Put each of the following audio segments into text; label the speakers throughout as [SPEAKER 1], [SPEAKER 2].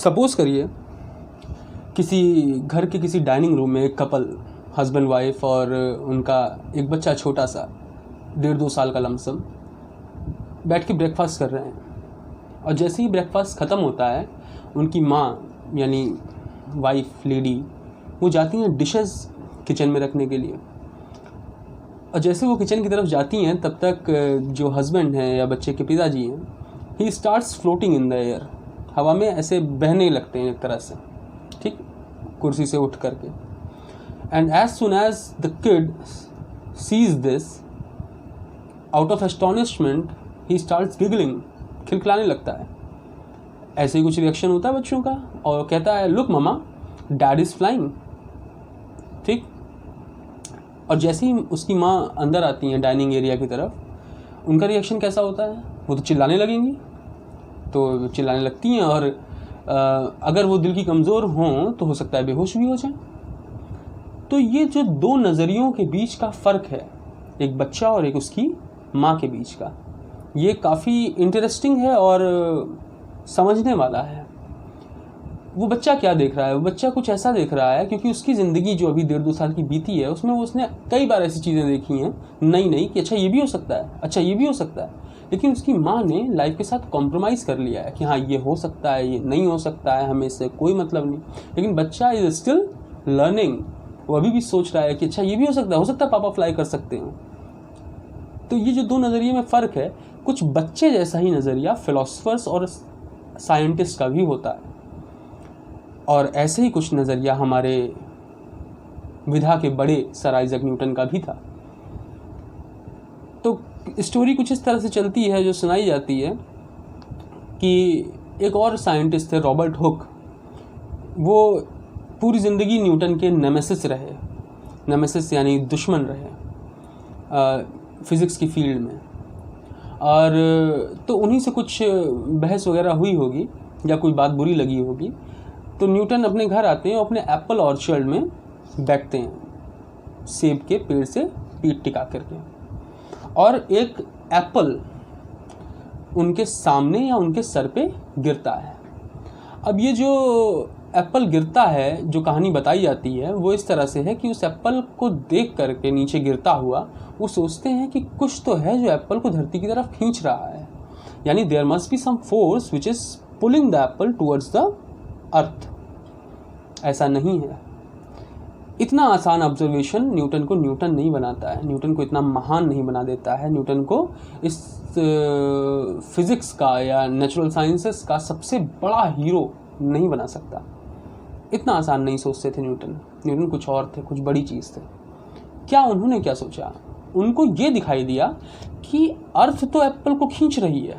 [SPEAKER 1] Suppose करिए किसी घर के किसी डाइनिंग रूम में एक कपल, हस्बैंड वाइफ और उनका एक बच्चा छोटा सा 1.5-2 साल का लमसम, बैठ के ब्रेकफास्ट कर रहे हैं। और जैसे ही ब्रेकफास्ट ख़त्म होता है, उनकी माँ यानी वाइफ लेडी वो जाती हैं डिशेस किचन में रखने के लिए। और जैसे वो किचन की तरफ जाती हैं, तब तक जो हस्बैंड हैं या बच्चे के पिताजी हैं, he starts floating in the air, हवा में ऐसे बहने लगते हैं एक तरह से, ठीक, कुर्सी से उठ करके। And as soon as the kid sees this, out of astonishment he starts giggling, खिलखिलाने लगता है। ऐसे ही कुछ रिएक्शन होता है बच्चों का, और कहता है look mama dad is flying, ठीक। और जैसे ही उसकी माँ अंदर आती हैं डाइनिंग एरिया की तरफ, उनका रिएक्शन कैसा होता है? वो तो चिल्लाने लगेंगी, तो चिल्लाने लगती हैं, और अगर वो दिल की कमज़ोर हों तो हो सकता है बेहोश भी हो जाएं। तो ये जो दो नज़रियों के बीच का फ़र्क है, एक बच्चा और एक उसकी माँ के बीच का, ये काफ़ी इंटरेस्टिंग है और समझने वाला है। वो बच्चा क्या देख रहा है? वो बच्चा कुछ ऐसा देख रहा है क्योंकि उसकी ज़िंदगी जो अभी 1.5-2 साल की बीती है, उसमें उसने कई बार ऐसी चीज़ें देखी हैं नई नई कि अच्छा ये भी हो सकता है, अच्छा ये भी हो सकता है। लेकिन उसकी माँ ने लाइफ के साथ कॉम्प्रोमाइज़ कर लिया है कि हाँ ये हो सकता है, ये नहीं हो सकता है, हमें इससे कोई मतलब नहीं। लेकिन बच्चा इज स्टिल लर्निंग, वो अभी भी सोच रहा है कि अच्छा ये भी हो सकता है पापा फ्लाई कर सकते हैं। तो ये जो दो नज़रिए में फ़र्क है, कुछ बच्चे जैसा ही नज़रिया फिलोसफर्स और साइंटिस्ट का भी होता है, और ऐसे ही कुछ नज़रिया हमारे विधा के बड़े सर आइजैक न्यूटन का भी था। तो स्टोरी कुछ इस तरह से चलती है, जो सुनाई जाती है कि एक और साइंटिस्ट थे रॉबर्ट हुक, वो पूरी ज़िंदगी न्यूटन के नेमेसिस रहे। नेमेसिस यानी दुश्मन रहे फिज़िक्स की फील्ड में। और तो उन्हीं से कुछ बहस वगैरह हुई होगी या कोई बात बुरी लगी होगी, तो न्यूटन अपने घर आते हैं और अपने एप्पल ऑर्चर्ड में बैठते हैं, सेब के पेड़ से पीठ टिका करके, और एक एप्पल उनके सामने या उनके सर पे गिरता है। अब ये जो एप्पल गिरता है, जो कहानी बताई जाती है, वो इस तरह से है कि उस एप्पल को देख करके नीचे गिरता हुआ वो सोचते हैं कि कुछ तो है जो एप्पल को धरती की तरफ खींच रहा है, यानी there must be some force which is pulling the apple towards the earth. ऐसा नहीं है। इतना आसान ऑब्जर्वेशन न्यूटन को न्यूटन नहीं बनाता है, न्यूटन को इतना महान नहीं बना देता है, न्यूटन को इस फिज़िक्स का या नेचुरल साइंसेस का सबसे बड़ा हीरो नहीं बना सकता। इतना आसान नहीं सोचते थे न्यूटन। न्यूटन कुछ और थे, कुछ बड़ी चीज़ थे। क्या उन्होंने क्या सोचा? उनको ये दिखाई दिया कि अर्थ तो एप्पल को खींच रही है,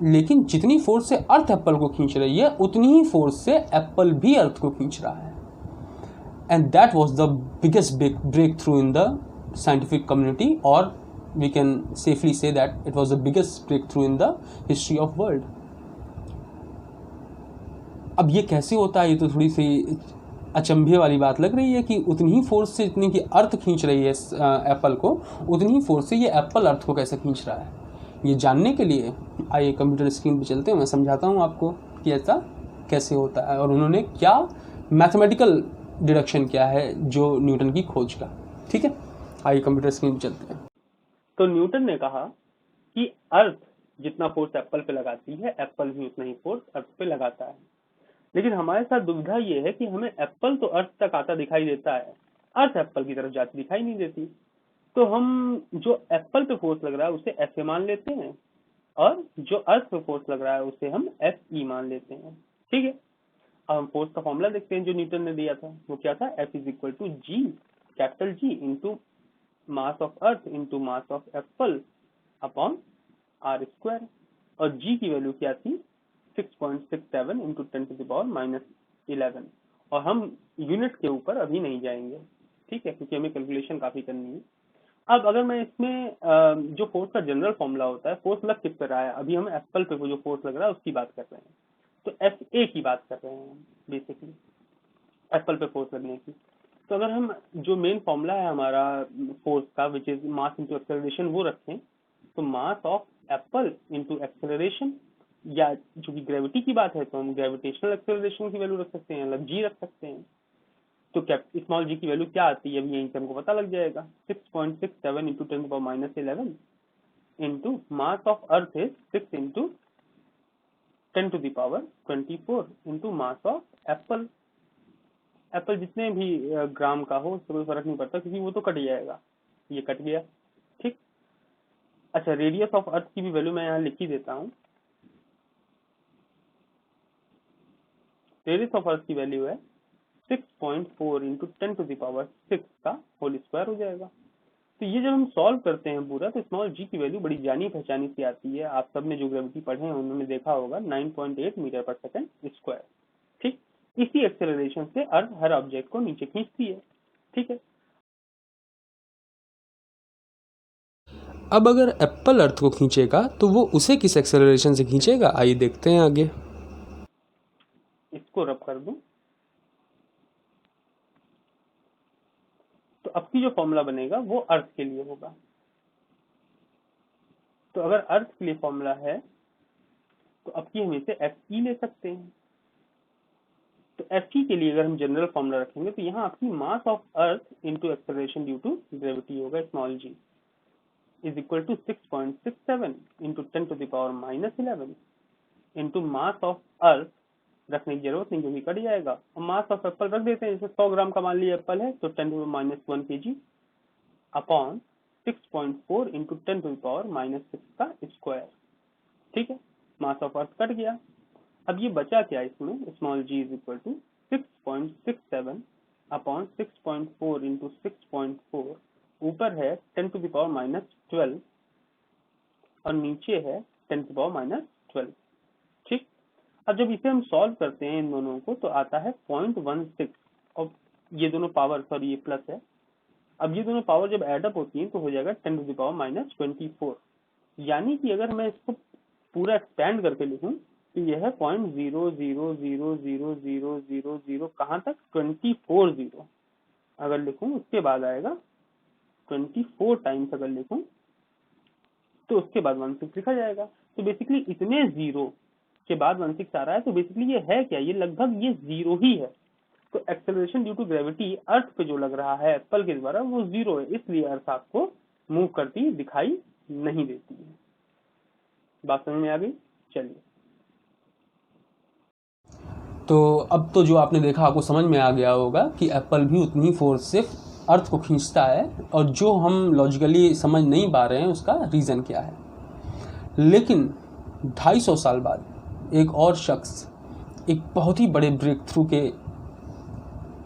[SPEAKER 1] लेकिन जितनी फोर्स से अर्थ एप्पल को खींच रही है, उतनी ही फोर्स से एप्पल भी अर्थ को खींच रहा है। And that was the biggest breakthrough in the scientific community, और we can safely say that it was the biggest breakthrough in the history of world. अब ये कैसे होता है? ये तो थोड़ी सी अचंभे वाली बात लग रही है कि उतनी ही फोर्स से जितनी कि अर्थ खींच रही है एप्पल को, उतनी ही फोर्स से ये एप्पल अर्थ को कैसे खींच रहा है। ये जानने के लिए आइए कंप्यूटर स्क्रीन पे चलते हैं, मैं समझाता हूँ आपको कि ऐसा कैसे होता है और उन्होंने क्या मैथमेटिकल डिडक्शन किया है जो न्यूटन की खोज का। ठीक है, आइए कंप्यूटर स्क्रीन पे चलते हैं। तो न्यूटन ने कहा कि अर्थ जितना फोर्स एप्पल पे लगाती है, एप्पल भी उतना ही फोर्स अर्थ पे लगाता है। लेकिन हमारे साथ दुविधा ये है कि हमें एप्पल तो अर्थ तक आता दिखाई देता है, अर्थ एप्पल की तरफ जाती दिखाई नहीं देती। तो हम जो एप्पल पे फोर्स लग रहा है उसे एफ ए मान लेते हैं, और जो अर्थ पे फोर्स लग रहा है उसे हम एफ ई मान लेते हैं। ठीक है, अब हम फोर्स का फॉर्मूला देखते हैं जो न्यूटन ने दिया था। वो क्या था? F is equal to G, capital G, into mass of earth into mass of apple upon r square. और जी की वैल्यू क्या थी? 6.67 इंटू 10⁻⁻11। और हम यूनिट के ऊपर अभी नहीं जाएंगे, ठीक है, क्योंकि हमें कैलकुलेशन काफी करनी है। अब अगर मैं इसमें जो फोर्स का जनरल फॉर्मूला होता है, फोर्स लग किस पे रहा है, अभी हम एप्पल पे वो जो फोर्स लग रहा है उसकी बात कर रहे हैं, तो एफ ए की बात कर रहे हैं बेसिकली, एप्पल पे फोर्स लगने की। तो अगर हम जो मेन फॉर्मूला है हमारा फोर्स का, which is mass into acceleration, वो रखें, तो मास ऑफ एप्पल इंटू एक्सेलरेशन या चूंकि ग्रेविटी की बात है तो हम ग्रेविटेशनल एक्सेलरेशन की वैल्यू रख सकते हैं, मतलब g रख सकते हैं। तो स्मॉल g की वैल्यू क्या आती है अभी यहीं से हमको पता लग जाएगा। 6.67 into 10⁻11 into mass of earth is 6 into 10⁻24 into mass of Apple. Apple जितने भी ग्राम का हो उससे कोई फर्क नहीं पड़ता क्योंकि वो तो कट जाएगा, ये कट गया। ठीक, अच्छा रेडियस ऑफ अर्थ की भी वैल्यू मैं यहाँ लिख ही देता हूँ। रेडियस ऑफ अर्थ की वैल्यू है 6.4 इंटू 10⁻6 का होल स्क्वायर हो जाएगा। तो ये जब हम सॉल्व करते हैं पूरा तो स्मॉल g की वैल्यू बड़ी जानी पहचानी सी आती है। आप सबने जो ग्रेविटी पढ़े हैं उन्होंने देखा होगा 9.8 मीटर पर सेकंड स्क्वायर। ठीक, इसी एक्सेलरेशन से अर्थ हर ऑब्जेक्ट को नीचे खींचती है। ठीक है,
[SPEAKER 2] अब अगर एप्पल अर्थ को खींचेगा तो वो उसे किस एक्सेलरेशन से खींचेगा, आइए देखते हैं आगे।
[SPEAKER 1] इसको रब कर दूं तो अब की जो फॉर्मूला बनेगा वो अर्थ के लिए होगा। तो अगर अर्थ के लिए फॉर्मूला है तो अब की हम इसे Fe ले सकते हैं। तो Fe के लिए अगर हम जनरल फॉर्मूला रखेंगे तो यहाँ आपकी mass of earth into acceleration due to gravity होगा small g is equal to 6.67 into 10⁻11 into mass of earth रखने की जरूरत नहीं क्योंकि कट जाएगा, और मास ऑफ एप्पल रख देते हैं। जैसे 100 ग्राम का मान लिया एप्पल है तो 10⁻1 kg अपॉन 6.4 इंटू 10⁻6 का स्क्वायर। ठीक है, मास ऑफ अर्थ कट गया। अब ये बचा क्या इसमें, small g is equal to 6.67 upon 6.4 into 6.4, ऊपर है 10⁻12 और नीचे है 10⁻12। ठीक, अब जब इसे हम सॉल्व करते हैं इन दोनों को तो आता है 0.16 और ये दोनों पावर, सॉरी ये प्लस है। अब ये दोनों पावर जब एड अप होती हैं तो हो जाएगा 10⁻24। यानी कि अगर मैं इसको पूरा एक्सपेंड करके लिखूं तो यह है 0.000000 कहाँ तक 24 जीरो अगर लिखूं उसके बाद आएगा 24 टाइम्स अगर लिखूं तो उसके बाद 16 लिखा जाएगा। तो बेसिकली इतने जीरो के बाद 16 आ रहा है तो बेसिकली ये है क्या, ये लगभग ये जीरो ही है। तो एक्सेलरेशन ड्यू टू ग्रेविटी अर्थ पे जो लग रहा है एप्पल के द्वारा वो जीरो है, इसलिए अर्थ आपको मूव करती दिखाई नहीं देती है। बात समझ में आ गई? चलिए,
[SPEAKER 2] तो अब तो जो आपने देखा आपको समझ में आ गया होगा कि एप्पल भी उतनी फोर्स से अर्थ को खींचता है, और जो हम लॉजिकली समझ नहीं पा रहे हैं उसका रीज़न क्या है। लेकिन 250 साल बाद एक और शख्स एक बहुत ही बड़े ब्रेक थ्रू के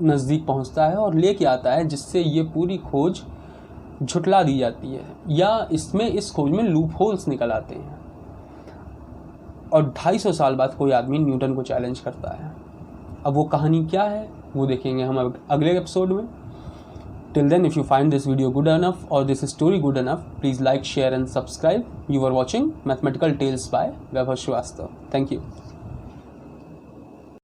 [SPEAKER 2] नज़दीक पहुंचता है और लेके आता है जिससे ये पूरी खोज झुटला दी जाती है, या इस खोज में लूप होल्स निकल आते हैं। और 250 साल बाद कोई आदमी न्यूटन को चैलेंज करता है। अब वो कहानी क्या है वो देखेंगे हम अगले एपिसोड में। Till then, if you find this video good enough or this story good enough, please like, share and subscribe. You were watching Mathematical Tales by Vaibhav Srivastava. Thank you.